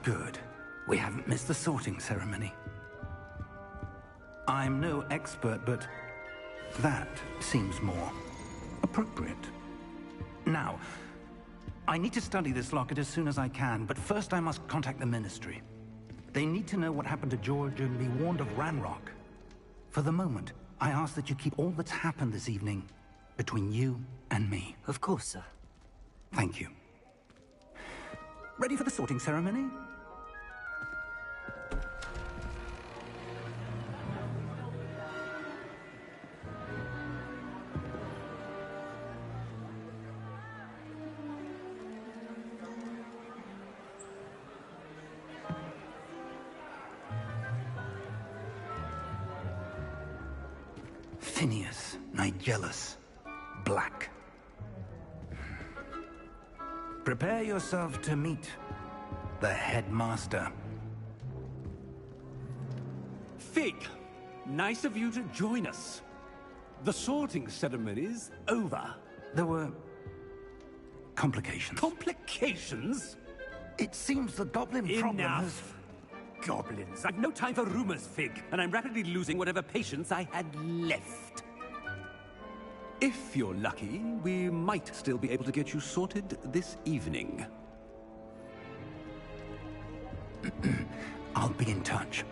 Good. We haven't missed the sorting ceremony. I'm no expert, but that seems more appropriate. Now, I need to study this locket as soon as I can, but first I must contact the Ministry. They need to know what happened to George and be warned of Ranrock. For the moment, I ask that you keep all that's happened this evening between you and me. Of course, sir. Thank you. Ready for the sorting ceremony? Phineas, Nigellus, Black. Prepare yourself to meet the headmaster. Fig, nice of you to join us. The sorting ceremony's over. There were complications. Complications? It seems the goblin problem has... Enough! Goblins. I've no time for rumors, Fig, and I'm rapidly losing whatever patience I had left. If you're lucky, we might still be able to get you sorted this evening. I'll be in touch.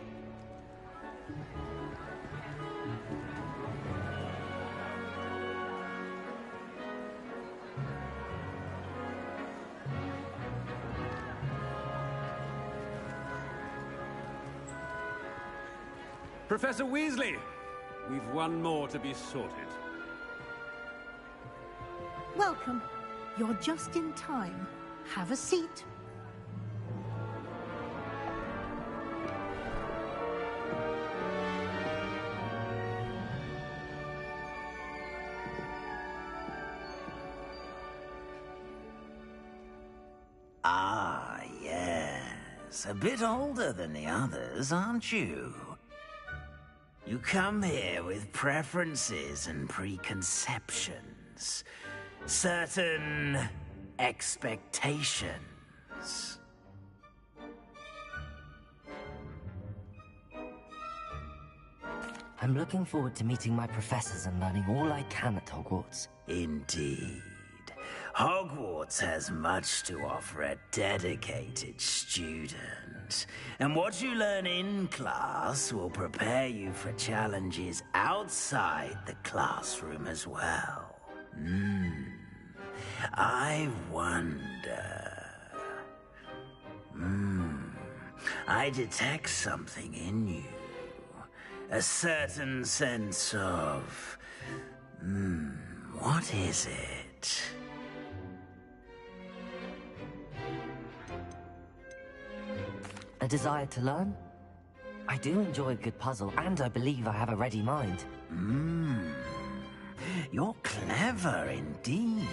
Professor Weasley, we've one more to be sorted. Welcome. You're just in time. Have a seat. Ah, yes. A bit older than the others, aren't you? You come here with preferences and preconceptions. Certain expectations. I'm looking forward to meeting my professors and learning all I can at Hogwarts. Indeed. Hogwarts has much to offer a dedicated student. And what you learn in class will prepare you for challenges outside the classroom as well. I wonder... I detect something in you. A certain sense of... what is it? A desire to learn? I do enjoy a good puzzle, and I believe I have a ready mind. You're clever indeed.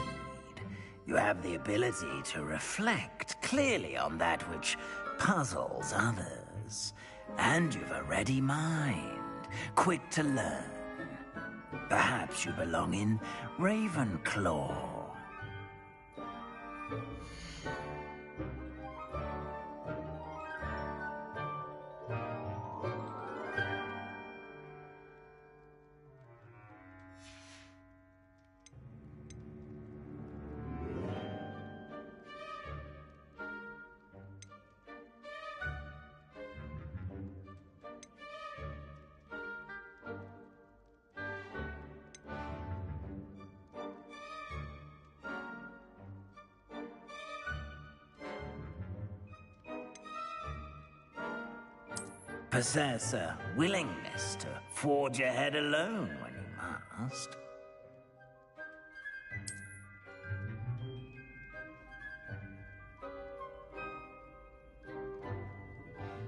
You have the ability to reflect clearly on that which puzzles others. And you've a ready mind, quick to learn. Perhaps you belong in Ravenclaw. Possess a willingness to forge ahead alone when you must.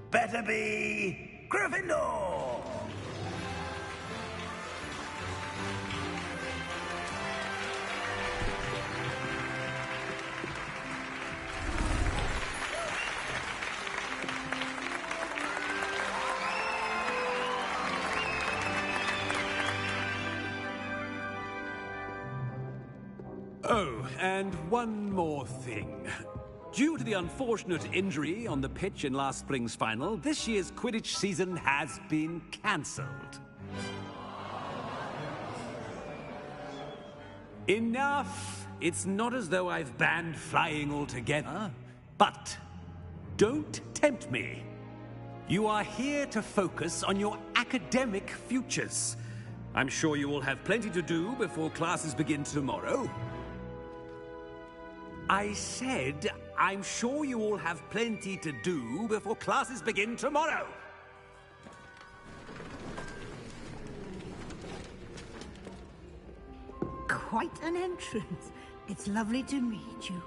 Better be Gryffindor! Oh, and one more thing. Due to the unfortunate injury on the pitch in last spring's final, this year's Quidditch season has been cancelled. Enough! It's not as though I've banned flying altogether, but don't tempt me. You are here to focus on your academic futures. I'm sure you will have plenty to do before classes begin tomorrow. I said, I'm sure you all have plenty to do before classes begin tomorrow. Quite an entrance. It's lovely to meet you.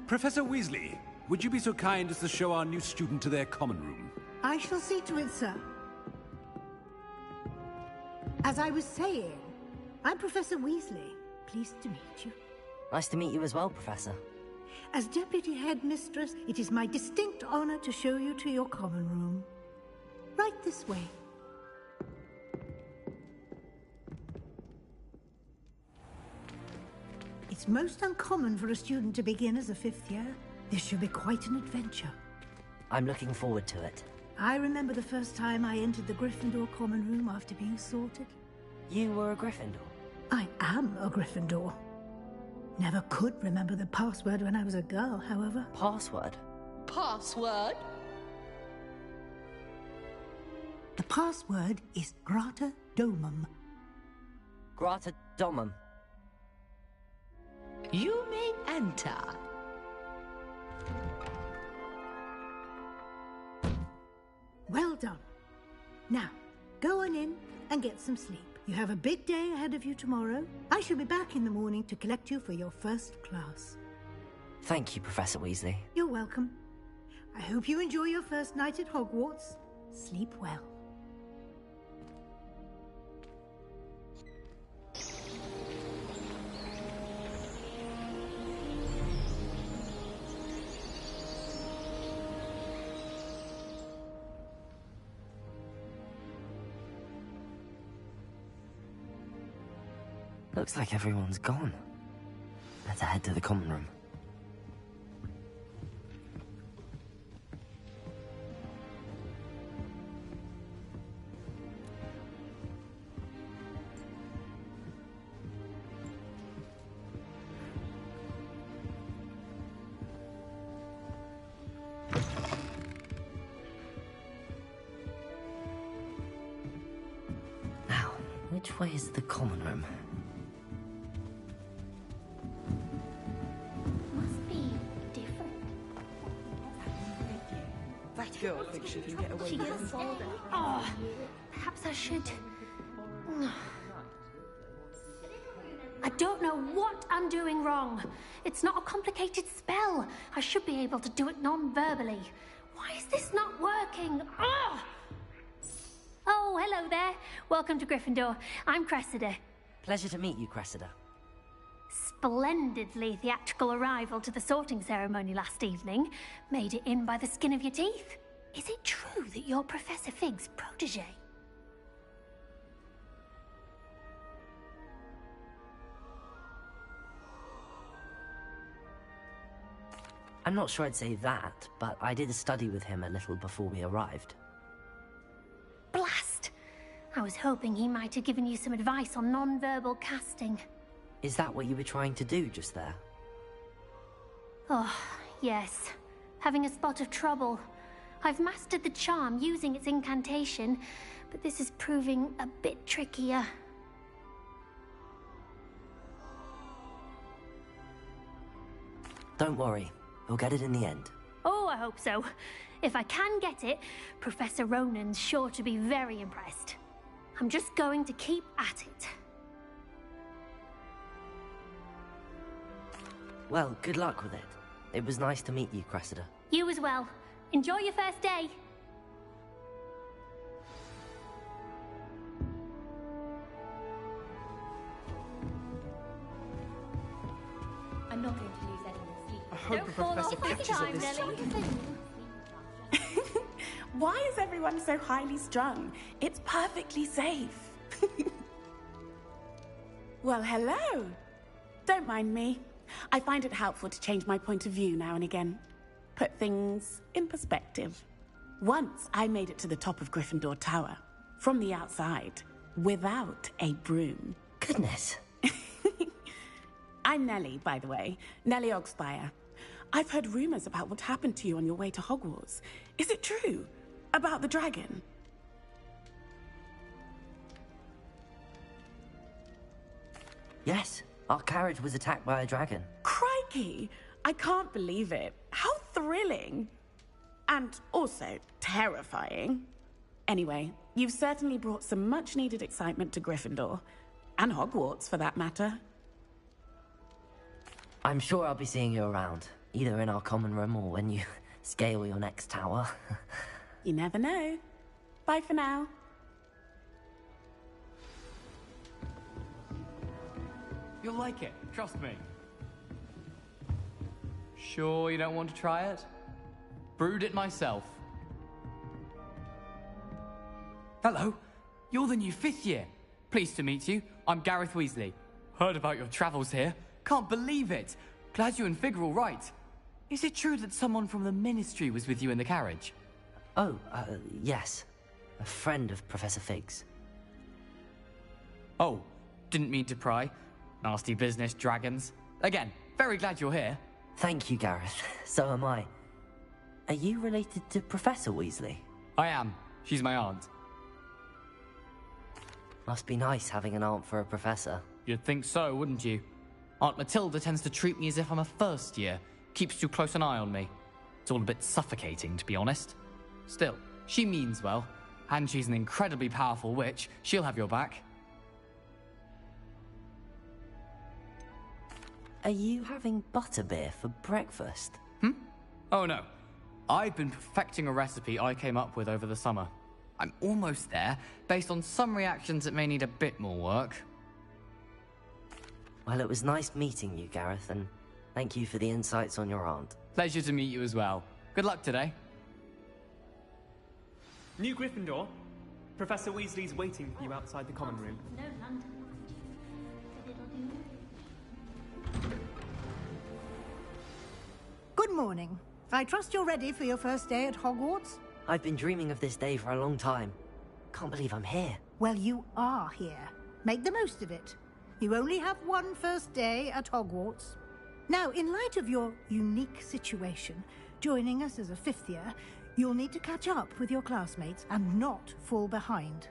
Professor Weasley, would you be so kind as to show our new student to their common room? I shall see to it, sir. As I was saying, I'm Professor Weasley. Pleased to meet you. Nice to meet you as well, Professor. As Deputy Headmistress, it is my distinct honor to show you to your common room. Right this way. It's most uncommon for a student to begin as a fifth year. This should be quite an adventure. I'm looking forward to it. I remember the first time I entered the Gryffindor common room after being sorted. You were a Gryffindor? I am a Gryffindor. Never could remember the password when I was a girl, however. Password? Password? The password is Grata Domum. Grata Domum. You may enter. Well done. Now, go on in and get some sleep. You have a big day ahead of you tomorrow. I shall be back in the morning to collect you for your first class. Thank you, Professor Weasley. You're welcome. I hope you enjoy your first night at Hogwarts. Sleep well. Looks like everyone's gone. Better head to the common room. Now, which way is the common room? Girl thinks she can get away with it. Oh, perhaps I should. I don't know what I'm doing wrong. It's not a complicated spell. I should be able to do it non-verbally. Why is this not working? Oh, hello there. Welcome to Gryffindor. I'm Cressida. Pleasure to meet you, Cressida. Splendidly theatrical arrival to the sorting ceremony last evening. Made it in by the skin of your teeth. Is it true that you're Professor Fig's protege? I'm not sure I'd say that, but I did study with him a little before we arrived. Blast! I was hoping he might have given you some advice on non-verbal casting. Is that what you were trying to do just there? Oh, yes. Having a spot of trouble. I've mastered the charm using its incantation, but this is proving a bit trickier. Don't worry, we'll get it in the end. Oh, I hope so. If I can get it, Professor Ronan's sure to be very impressed. I'm just going to keep at it. Well, good luck with it. It was nice to meet you, Cressida. You as well. Enjoy your first day. I'm not going to lose any more sleep. I hope the professor catches it this time. Why is everyone so highly strung? It's perfectly safe. Well, hello. Don't mind me. I find it helpful to change my point of view now and again. Put things in perspective. Once I made it to the top of Gryffindor Tower, from the outside, without a broom. Goodness. I'm Nellie, by the way. Nellie Ogspire. I've heard rumors about what happened to you on your way to Hogwarts. Is it true? About the dragon? Yes, our carriage was attacked by a dragon. Crikey! I can't believe it. How thrilling! And also terrifying. Anyway, you've certainly brought some much-needed excitement to Gryffindor. And Hogwarts, for that matter. I'm sure I'll be seeing you around, either in our common room or when you scale your next tower. You never know. Bye for now. You'll like it, trust me. Sure you don't want to try it? Brewed it myself. Hello, you're the new 5th year. Pleased to meet you. I'm Gareth Weasley. Heard about your travels here. Can't believe it. Glad you and Fig are all right. Is it true that someone from the Ministry was with you in the carriage? Oh, yes. A friend of Professor Fig's. Oh, didn't mean to pry. Nasty business, dragons. Again, very glad you're here. Thank you, Gareth. So am I. Are you related to Professor Weasley? I am. She's my aunt. Must be nice having an aunt for a professor. You'd think so, wouldn't you? Aunt Matilda tends to treat me as if I'm a first year. Keeps too close an eye on me. It's all a bit suffocating, to be honest. Still, she means well. And she's an incredibly powerful witch. She'll have your back. Are you having butterbeer for breakfast? Oh no. I've been perfecting a recipe I came up with over the summer. I'm almost there, based on some reactions that may need a bit more work. Well, it was nice meeting you, Gareth, and thank you for the insights on your aunt. Pleasure to meet you as well. Good luck today. New Gryffindor. Professor Weasley's waiting for you outside the common room. No, London. Good morning. I trust you're ready for your first day at Hogwarts? I've been dreaming of this day for a long time. Can't believe I'm here. Well, you are here. Make the most of it. You only have one first day at Hogwarts. Now, in light of your unique situation, joining us as a 5th year, you'll need to catch up with your classmates and not fall behind.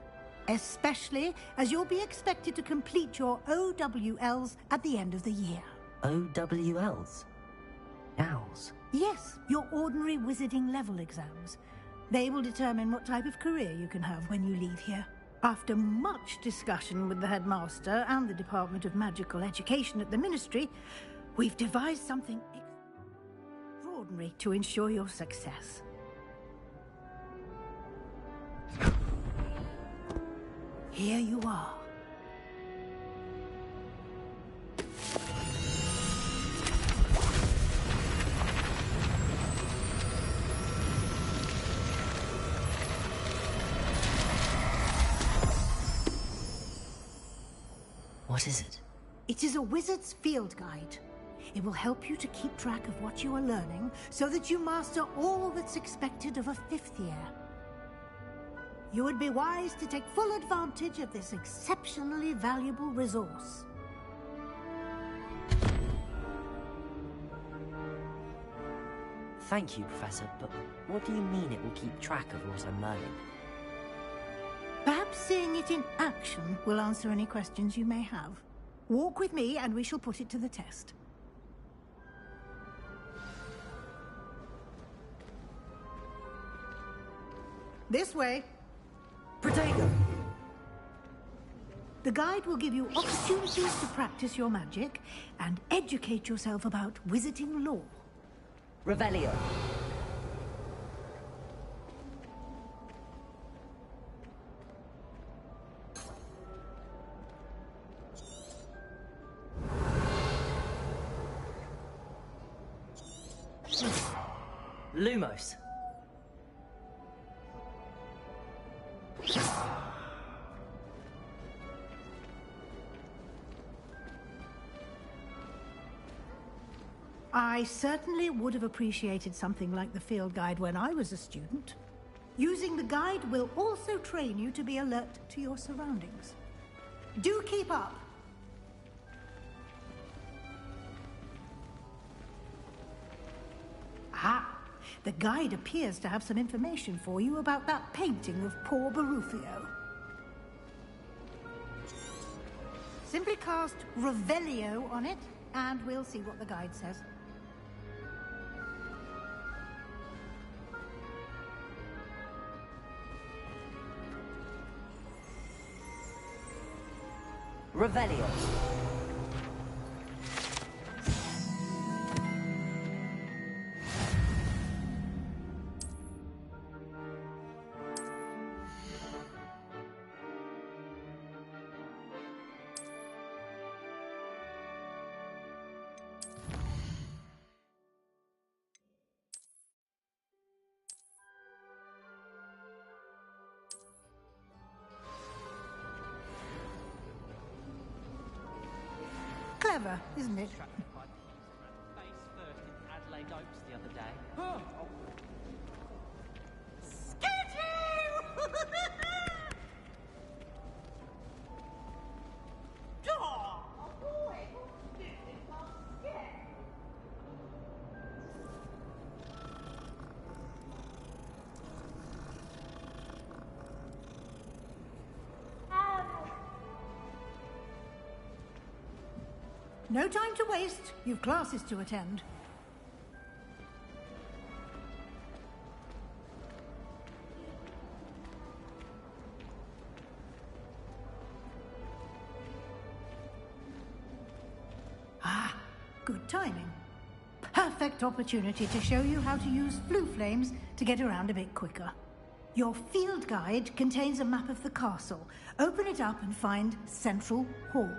Especially as you'll be expected to complete your OWLs at the end of the year. OWLs? Owls? Yes, your ordinary wizarding level exams. They will determine what type of career you can have when you leave here. After much discussion with the headmaster and the Department of Magical Education at the Ministry, we've devised something extraordinary to ensure your success. Here you are. What is it? It is a wizard's field guide. It will help you to keep track of what you are learning so that you master all that's expected of a 5th year. You would be wise to take full advantage of this exceptionally valuable resource. Thank you, Professor, but what do you mean it will keep track of what I'm learning? Perhaps seeing it in action will answer any questions you may have. Walk with me and we shall put it to the test. This way. Protego! The guide will give you opportunities to practice your magic and educate yourself about wizarding lore. Revelio. Lumos. I certainly would have appreciated something like the field guide when I was a student. Using the guide will also train you to be alert to your surroundings. Do keep up! Ah, the guide appears to have some information for you about that painting of poor Barufio. Simply cast Revelio on it, and we'll see what the guide says. Revelio. Clever, isn't it? Face first in Adelaide Oaks the other day. Scared you! No time to waste. You've classes to attend. Ah, good timing. Perfect opportunity to show you how to use flue flames to get around a bit quicker. Your field guide contains a map of the castle. Open it up and find Central Hall.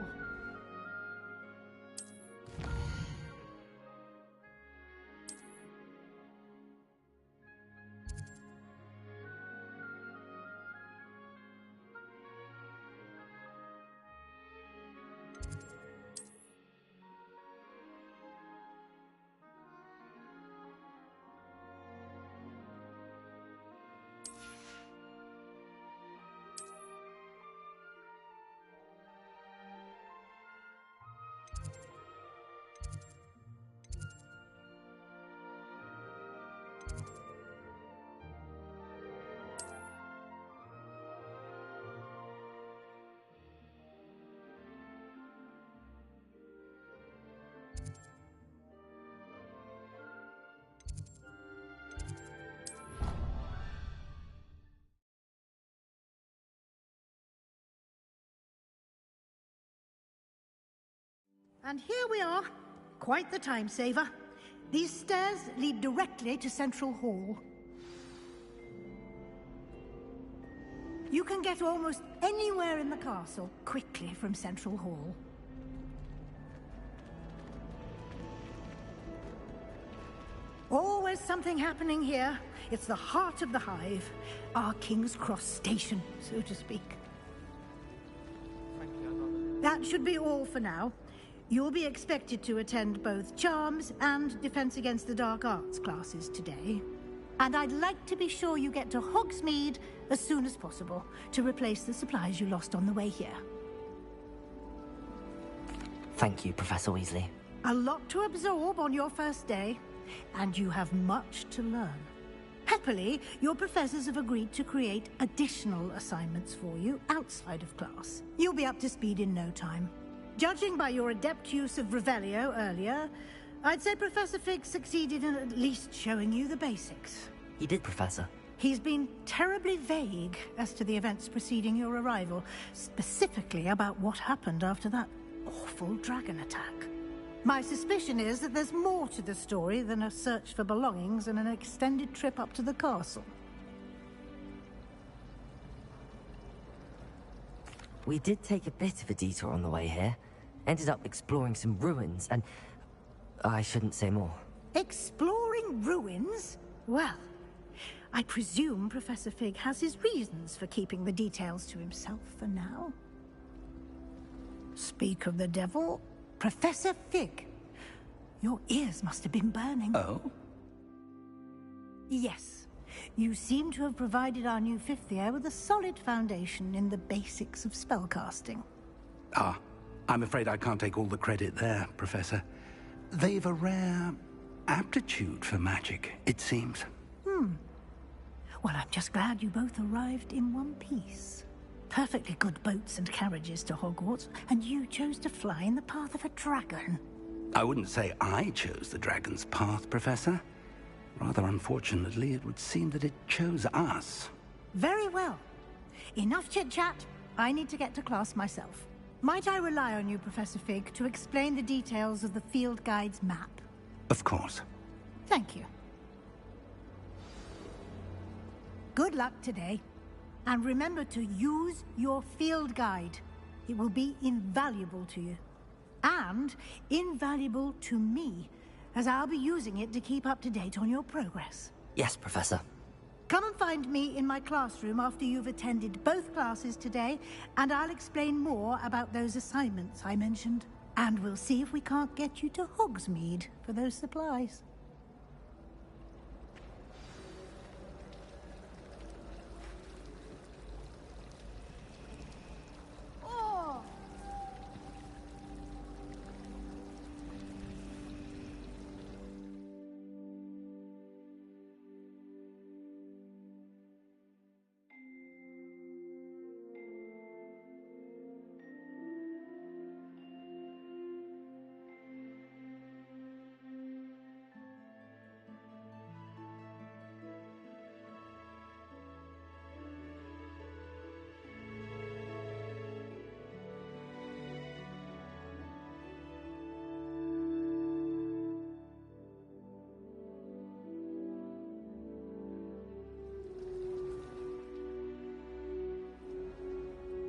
And here we are. Quite the time saver. These stairs lead directly to Central Hall. You can get almost anywhere in the castle quickly from Central Hall. Always something happening here. It's the heart of the hive. Our King's Cross station, so to speak. That should be all for now. You'll be expected to attend both Charms and Defense Against the Dark Arts classes today. And I'd like to be sure you get to Hogsmeade as soon as possible to replace the supplies you lost on the way here. Thank you, Professor Weasley. A lot to absorb on your first day, and you have much to learn. Happily, your professors have agreed to create additional assignments for you outside of class. You'll be up to speed in no time. Judging by your adept use of Revelio earlier, I'd say Professor Fig succeeded in at least showing you the basics. He did, Professor. He's been terribly vague as to the events preceding your arrival, specifically about what happened after that awful dragon attack. My suspicion is that there's more to the story than a search for belongings and an extended trip up to the castle. We did take a bit of a detour on the way here. Ended up exploring some ruins and... I shouldn't say more. Exploring ruins? Well, I presume Professor Fig has his reasons for keeping the details to himself for now. Speak of the devil, Professor Fig. Your ears must have been burning. Oh? Yes. You seem to have provided our new fifth year with a solid foundation in the basics of spellcasting. Ah, I'm afraid I can't take all the credit there, Professor. They've a rare aptitude for magic, it seems. Well, I'm just glad you both arrived in one piece. Perfectly good boats and carriages to Hogwarts, and you chose to fly in the path of a dragon. I wouldn't say I chose the dragon's path, Professor. Rather unfortunately, it would seem that it chose us. Very well. Enough chit-chat. I need to get to class myself. Might I rely on you, Professor Fig, to explain the details of the field guide's map? Of course. Thank you. Good luck today. And remember to use your field guide. It will be invaluable to you. And invaluable to me, as I'll be using it to keep up to date on your progress. Yes, Professor. Come and find me in my classroom after you've attended both classes today, and I'll explain more about those assignments I mentioned. And we'll see if we can't get you to Hogsmeade for those supplies.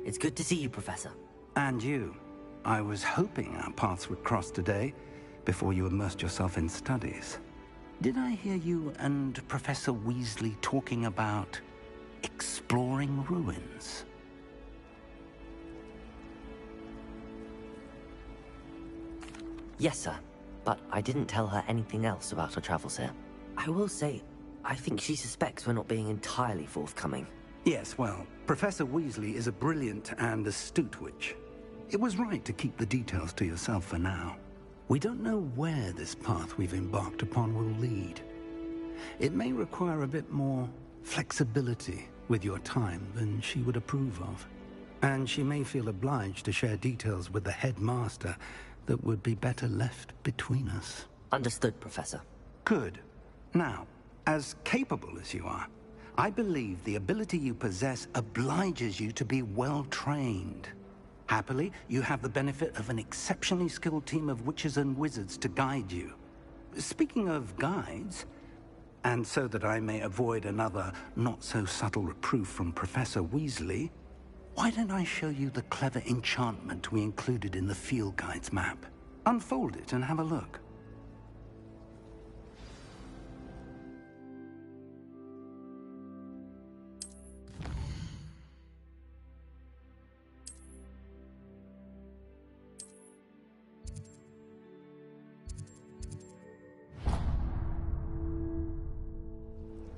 It's good to see you, Professor. And you. I was hoping our paths would cross today, before you immersed yourself in studies. Did I hear you and Professor Weasley talking about exploring ruins? Yes, sir. But I didn't tell her anything else about our travels here. I will say, I think she suspects we're not being entirely forthcoming. Yes, well, Professor Weasley is a brilliant and astute witch. It was right to keep the details to yourself for now. We don't know where this path we've embarked upon will lead. It may require a bit more flexibility with your time than she would approve of. And she may feel obliged to share details with the headmaster that would be better left between us. Understood, Professor. Good. Now, as capable as you are, I believe the ability you possess obliges you to be well-trained. Happily, you have the benefit of an exceptionally skilled team of witches and wizards to guide you. Speaking of guides, and so that I may avoid another not-so-subtle reproof from Professor Weasley, why don't I show you the clever enchantment we included in the field guide's map? Unfold it and have a look.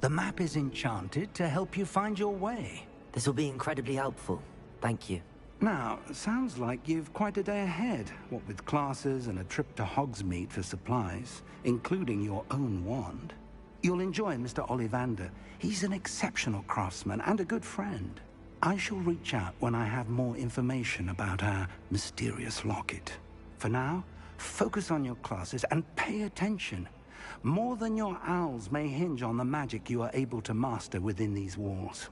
The map is enchanted to help you find your way. This will be incredibly helpful. Thank you. Now, sounds like you've quite a day ahead, what with classes and a trip to Hogsmeade for supplies, including your own wand. You'll enjoy Mr. Ollivander. He's an exceptional craftsman and a good friend. I shall reach out when I have more information about our mysterious locket. For now, focus on your classes and pay attention. More than your owls may hinge on the magic you are able to master within these walls.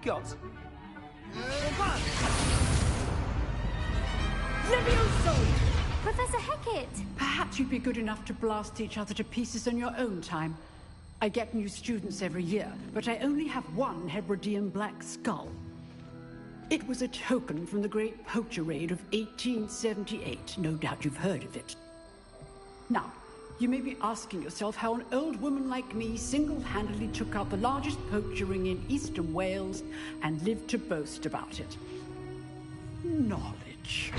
got? Levioso! Professor Hecat! Perhaps you'd be good enough to blast each other to pieces on your own time. I get new students every year, but I only have one Hebridean black skull. It was a token from the Great Poacher Raid of 1878. No doubt you've heard of it. Now, you may be asking yourself how an old woman like me single-handedly took out the largest poacher ring in eastern Wales and lived to boast about it. Knowledge.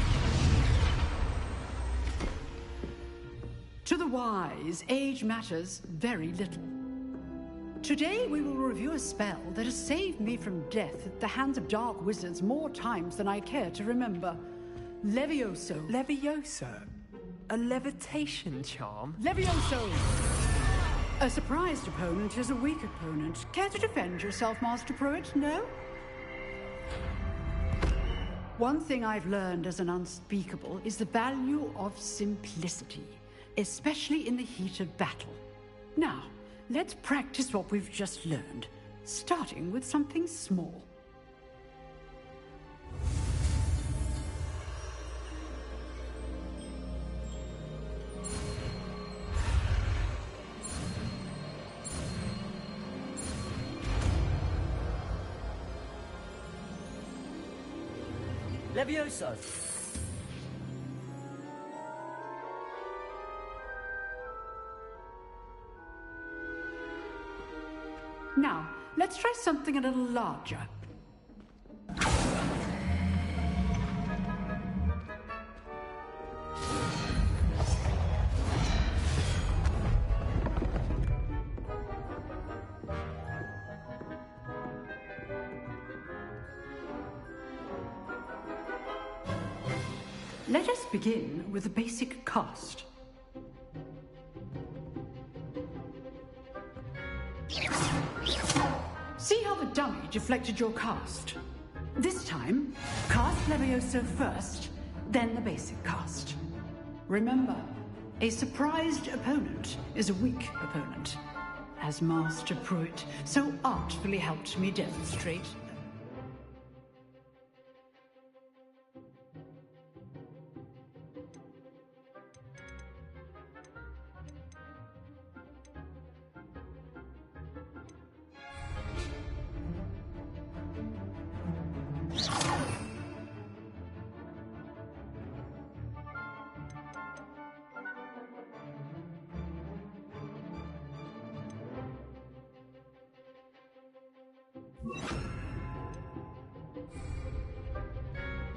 To the wise, age matters very little. Today we will review a spell that has saved me from death at the hands of dark wizards more times than I care to remember. Levioso. Levioso? A levitation charm? Levioso! A surprised opponent is a weak opponent. Care to defend yourself, Master Pruitt? No? One thing I've learned as an unspeakable is the value of simplicity, especially in the heat of battle. Now, let's practice what we've just learned, starting with something small. Levioso! Now, let's try something a little larger. Let us begin with the basic cast. See how the dummy deflected your cast? This time, cast Levioso first, then the basic cast. Remember, a surprised opponent is a weak opponent, as Master Pruitt so artfully helped me demonstrate.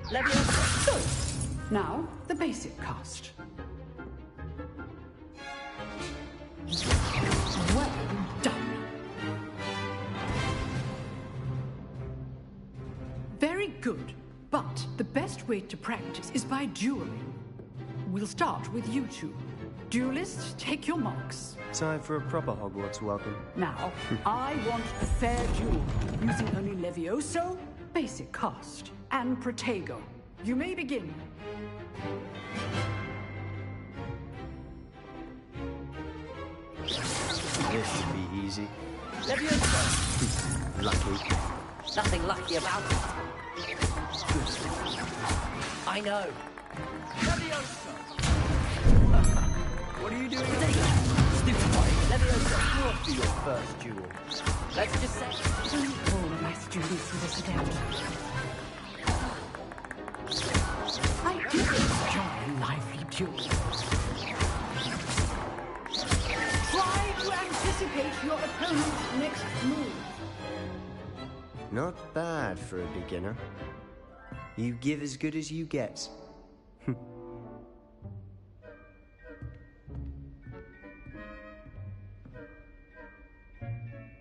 Levioso. Now, the basic cast. Well done. Very good, but the best way to practice is by dueling. We'll start with you two. Duelists, take your marks. Time for a proper Hogwarts welcome. Now, I want a fair duel, using only Levioso, basic cast, and Protego. You may begin. This should be easy. Levioso! Lucky. Nothing lucky about it. I know. Levioso! What are you doing? Stupid boy. Levioso! You're off to your first duel. Let's just say... Don't all of my students with this adept. I do enjoy a lively duel. Try to anticipate your opponent's next move. Not bad for a beginner. You give as good as you get.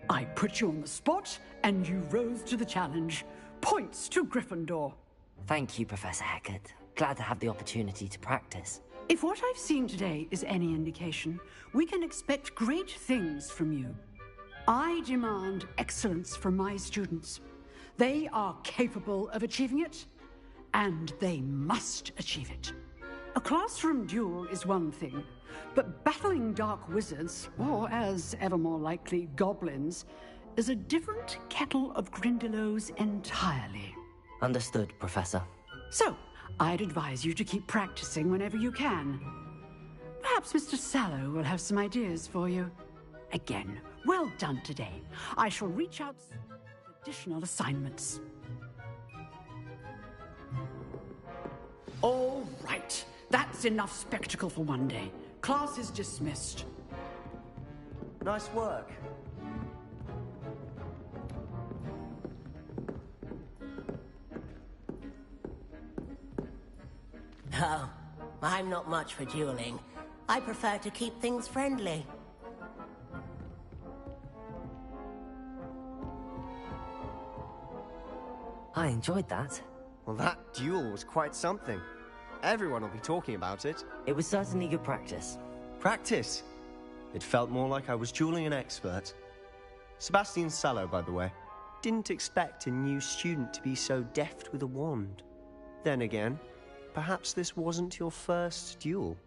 I put you on the spot, and you rose to the challenge. Points to Gryffindor. Thank you, Professor Hecat. Glad to have the opportunity to practice. If what I've seen today is any indication, we can expect great things from you. I demand excellence from my students. They are capable of achieving it, and they must achieve it. A classroom duel is one thing, but battling dark wizards, or as ever more likely, goblins, is a different kettle of Grindylows entirely. Understood, Professor. So, I'd advise you to keep practicing whenever you can. Perhaps Mr. Sallow will have some ideas for you. Again, well done today. I shall reach out with additional assignments. All right. That's enough spectacle for one day. Class is dismissed. Nice work. Oh, I'm not much for dueling. I prefer to keep things friendly. I enjoyed that. Well, that duel was quite something. Everyone will be talking about it. It was certainly good practice. Practice? It felt more like I was dueling an expert. Sebastian Sallow, by the way. Didn't expect a new student to be so deft with a wand. Then again, perhaps this wasn't your first duel.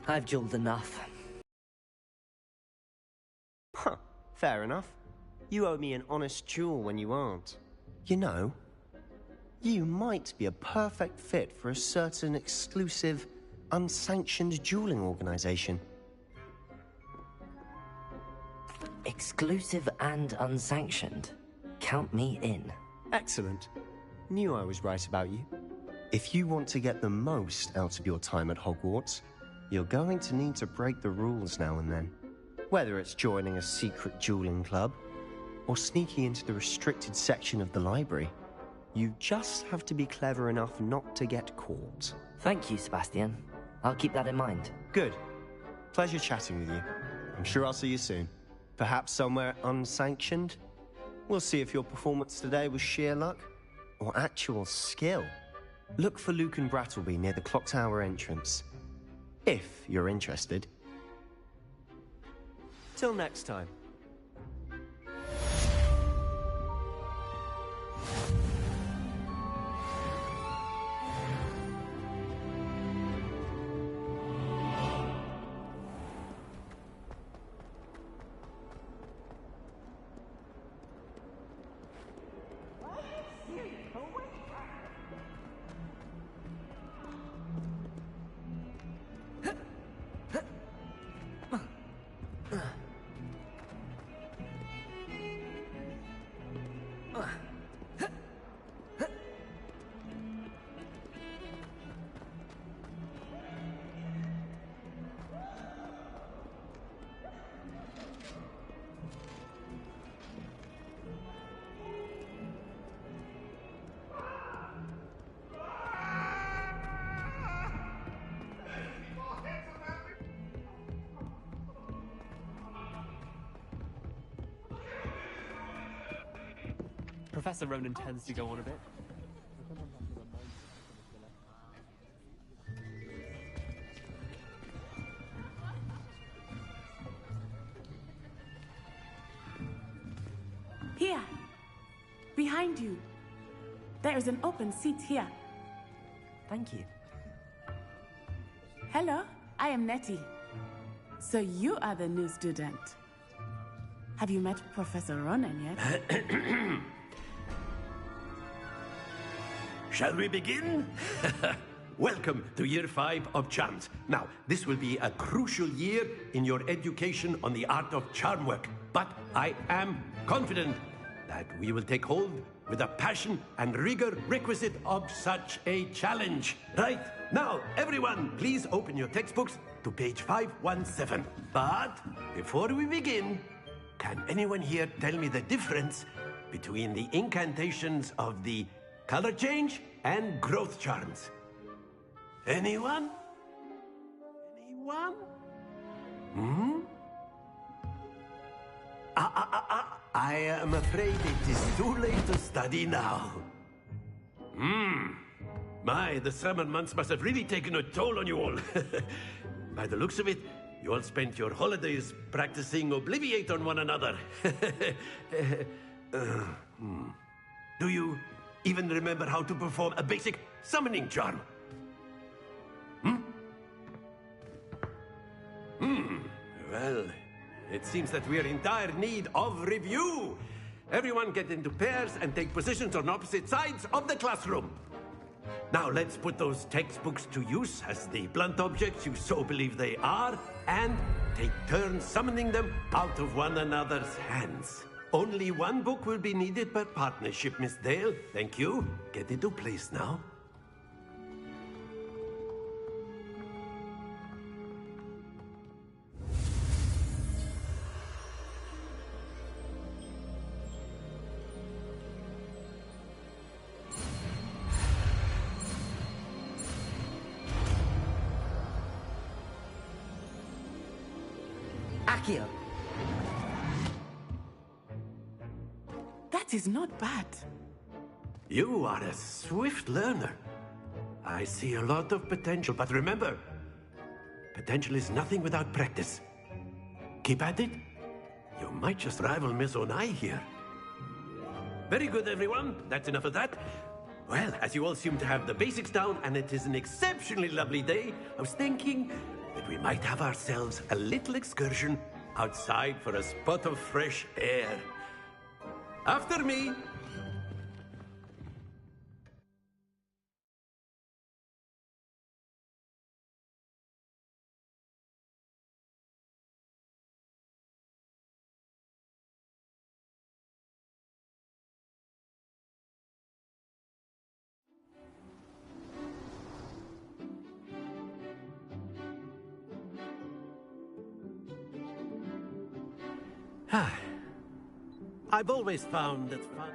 I've dueled enough. Huh, fair enough. You owe me an honest duel when you aren't. You know, you might be a perfect fit for a certain exclusive, unsanctioned dueling organization. Exclusive and unsanctioned. Count me in. Excellent. Knew I was right about you. If you want to get the most out of your time at Hogwarts, you're going to need to break the rules now and then. Whether it's joining a secret dueling club, or sneaking into the restricted section of the library, you just have to be clever enough not to get caught. Thank you, Sebastian. I'll keep that in mind. Good. Pleasure chatting with you. I'm sure I'll see you soon. Perhaps somewhere unsanctioned? We'll see if your performance today was sheer luck, or actual skill. Look for Luke and Brattleby near the clock tower entrance. If you're interested. Till next time. Professor Ronan tends to go on a bit. Here. Behind you. There is an open seat here. Thank you. Hello, I am Nettie. So you are the new student. Have you met Professor Ronan yet? Shall we begin? Welcome to Year 5 of Charms. Now, this will be a crucial year in your education on the art of charm work. But I am confident that we will take hold with the passion and rigor requisite of such a challenge. Right, now, everyone, please open your textbooks to page 517. But before we begin, can anyone here tell me the difference between the incantations of the color change and growth charms? Anyone? Anyone? Hmm? I am afraid it is too late to study now. The summer months must have really taken a toll on you all. By the looks of it, you all spent your holidays practicing Obliviate on one another. Do you even remember how to perform a basic summoning charm? Well, it seems that we are in dire need of review. Everyone get into pairs and take positions on opposite sides of the classroom. Now let's put those textbooks to use as the blunt objects you so believe they are, and take turns summoning them out of one another's hands. Only one book will be needed per partnership, Miss Dale. Thank you. Get into place now. Accio! That is not bad. You are a swift learner. I see a lot of potential, but remember, potential is nothing without practice. Keep at it. You might just rival Miss Onai here. Very good, everyone. That's enough of that. Well, as you all seem to have the basics down, and it is an exceptionally lovely day, I was thinking that we might have ourselves a little excursion outside for a spot of fresh air. After me. I've always found that fun.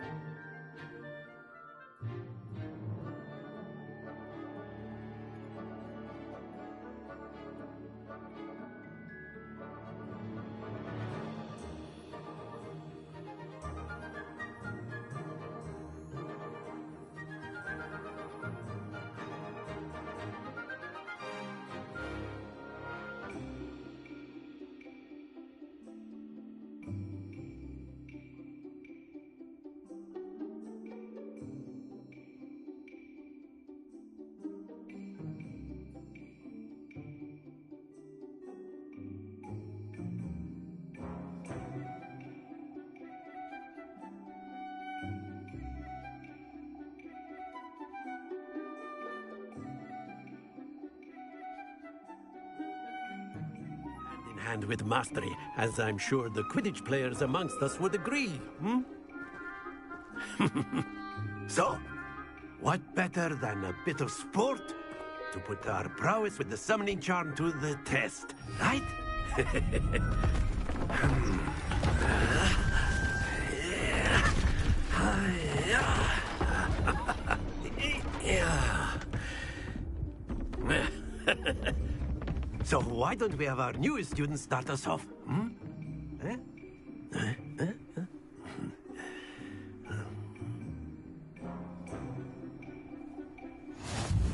Hand with mastery, as I'm sure the Quidditch players amongst us would agree, So, what better than a bit of sport to put our prowess with the summoning charm to the test, right? So why don't we have our newest student start us off?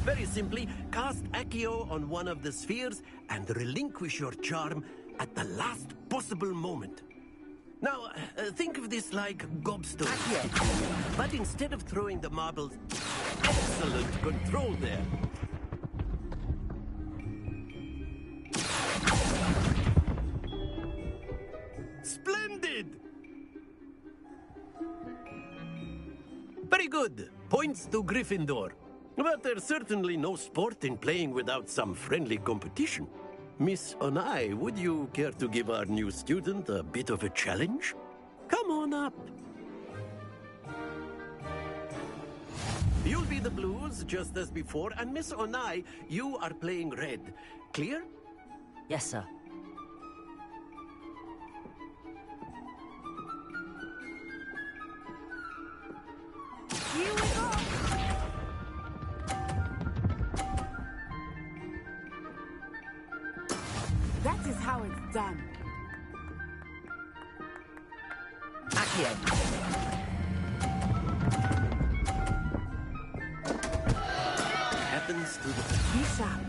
Very simply, cast Accio on one of the spheres and relinquish your charm at the last possible moment. Now, think of this like gobstone. But instead of throwing the marbles, excellent control there. Splendid! Very good. Points to Gryffindor. But there's certainly no sport in playing without some friendly competition. Miss Onai, would you care to give our new student a bit of a challenge? Come on up. You'll be the blues, just as before, and Miss Onai, you are playing red. Clear? Yes, sir. Here we go! That is how it's done. Accio! Happens to the... Be sharp.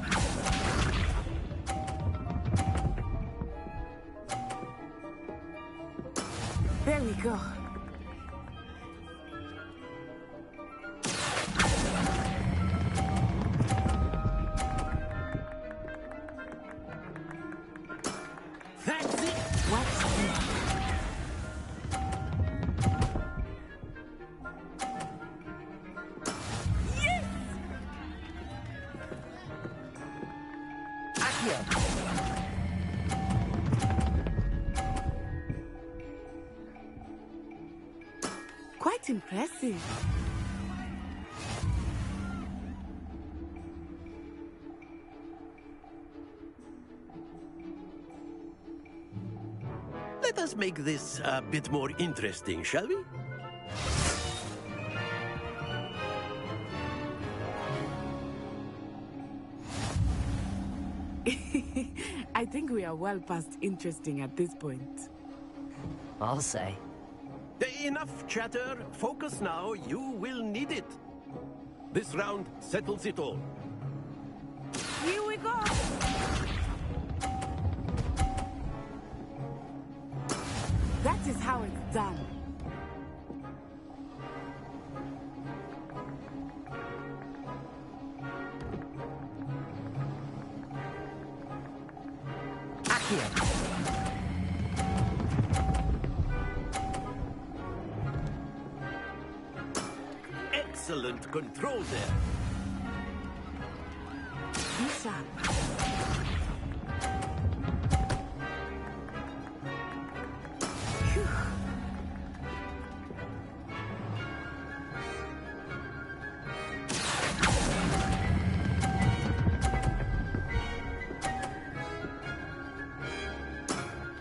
There we go. That's Quite impressive. Let us make this a bit more interesting, shall we? I think we are well past interesting at this point. I'll say. Enough chatter. Focus now. You will need it. This round settles it all. Here we go! That is how it's done. Excellent control there. Be sharp.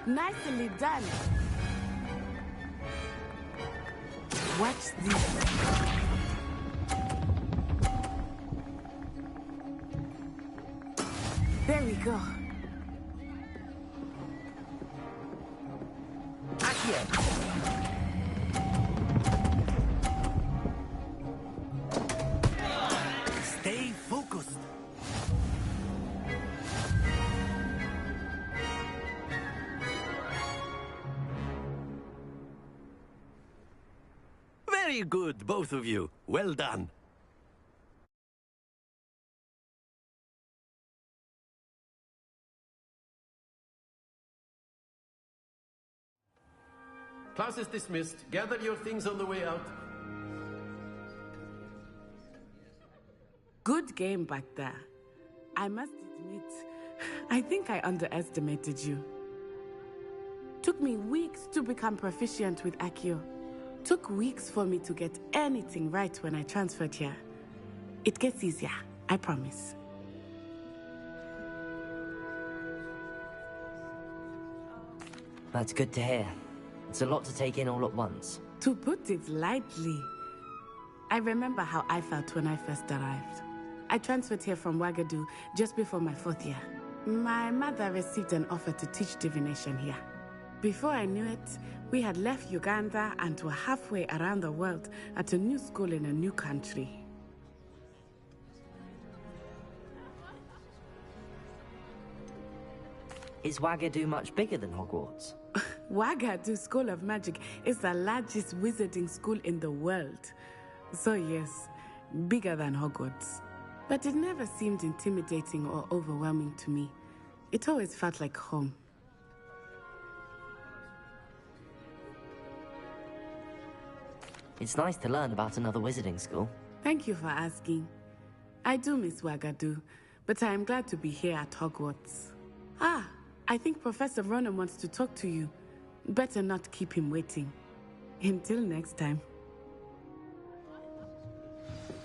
Nicely done. Watch this. There we go. Stay focused. Very good, both of you. Well done. Class is dismissed. Gather your things on the way out. Good game back there. I must admit, I think I underestimated you. Took me weeks to become proficient with Accio. Took weeks for me to get anything right when I transferred here. It gets easier, I promise. That's good to hear. It's a lot to take in all at once. To put it lightly, I remember how I felt when I first arrived. I transferred here from Ouagadougou just before my 4th year. My mother received an offer to teach divination here. Before I knew it, we had left Uganda and were halfway around the world at a new school in a new country. Is Ouagadougou much bigger than Hogwarts? Ouagadougou School of Magic is the largest wizarding school in the world. So yes, bigger than Hogwarts. But it never seemed intimidating or overwhelming to me. It always felt like home. It's nice to learn about another wizarding school. Thank you for asking. I do miss Ouagadougou, but I am glad to be here at Hogwarts. Ah, I think Professor Ronan wants to talk to you. Better not keep him waiting. Until next time.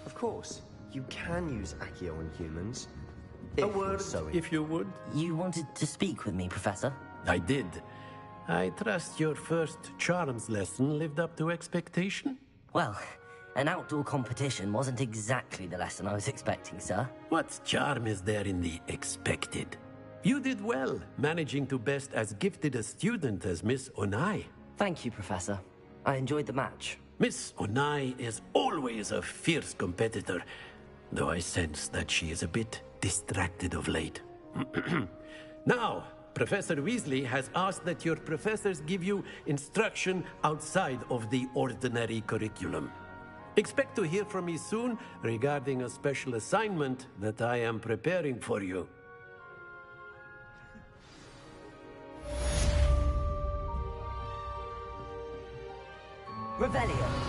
Of course, you can use Accio on humans. A word, if you would. You wanted to speak with me, Professor? I did. I trust your first charms lesson lived up to expectation? Well, an outdoor competition wasn't exactly the lesson I was expecting, sir. What charm is there in the expected? You did well, managing to best as gifted a student as Miss Onai. Thank you, Professor. I enjoyed the match. Miss Onai is always a fierce competitor, though I sense that she is a bit distracted of late. Now, Professor Weasley has asked that your professors give you instruction outside of the ordinary curriculum. Expect to hear from me soon regarding a special assignment that I am preparing for you. Revelio.